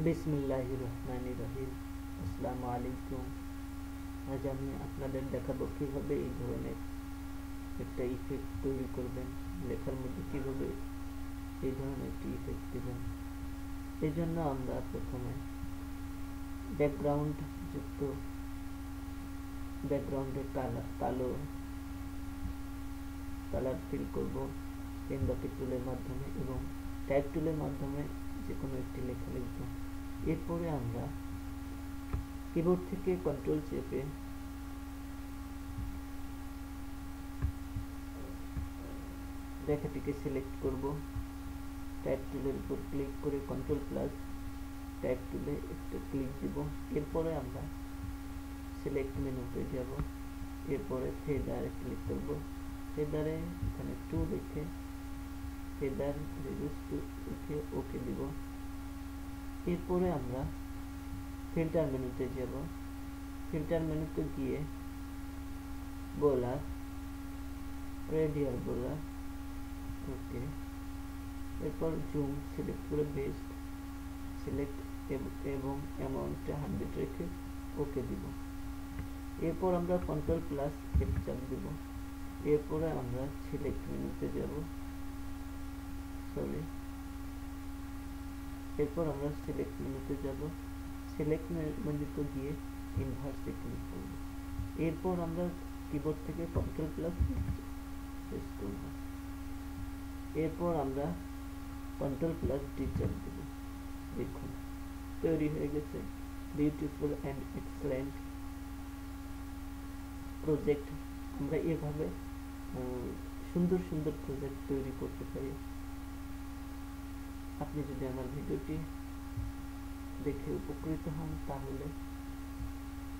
বিসমিল্লাহির রহমানির রহিম। আসসালামু আলাইকুম। আজ আমি আপনাদের দেখাবো কিভাবে এই ধরনের একটা ইফেক্ট তৈরি করবেন, লেখার মধ্যে কিভাবে এই ধরনের একটি ইফেক্ট দিবেন। এই জন্য আমরা প্রথমে ব্যাকগ্রাউন্ড যুক্ত ব্যাকগ্রাউন্ডে কালো কালার ফিল করব পেন বাকেট টুলের মাধ্যমে এবং টাইপ টুলের মাধ্যমে যে কোনো একটি লেখা লিখব। এরপরে আমরা কিবোর্ড থেকে কন্ট্রোল চেপে লেখাটিকে সিলেক্ট করব। টাইপ টুলের উপর ক্লিক করে কন্ট্রোল প্লাস টাইপ টুলে একটা ক্লিক দিব। এরপরে আমরা সিলেক্ট মেনুতে যাব। এরপরে ফেদারে ক্লিক করব। ফেদারে এখানে 2 লিখে ফেদার রিডিউস টু লিখে ওকে দিব। এরপরে আমরা ফিল্টার মেনুতে যাব। ফিল্টার মেনুতে গিয়ে বোলার রেডিয়াল বোলার ওকে। এরপর জুম সিলেক্ট করে বেস্ট সিলেক্ট এবং অ্যামাউন্টটা 100 রেখে ওকে দিব। এরপর আমরা কন্ট্রোল প্লাস এফ চাপ দিব। এরপরে আমরা সিলেক্ট মেনুতে যাব। এরপর আমরা সিলেক্ট মেনুতে যাব। সিলেক্ট মেনুতে গিয়ে ইনভার্সে ক্লিক করব। এরপর আমরা কিবোর্ড থেকে কন্ট্রোল প্লাস প্রেস করব। এরপর আমরা কন্ট্রোল প্লাস ডি চাপ দেব। দেখুন তৈরি হয়ে গেছে বিউটিফুল অ্যান্ড এক্সেলেন্ট প্রজেক্ট। আমরা এভাবে সুন্দর সুন্দর প্রজেক্ট তৈরি করতে পারি। আপনি যদি আমার ভিডিওটি দেখে উপকৃত হন তাহলে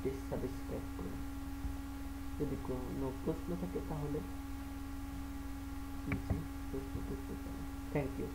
প্লিজ সাবস্ক্রাইব করুন। যদি কোনো প্রশ্ন থাকে তাহলে নিচে প্রশ্ন করতে পারেন। Thank you.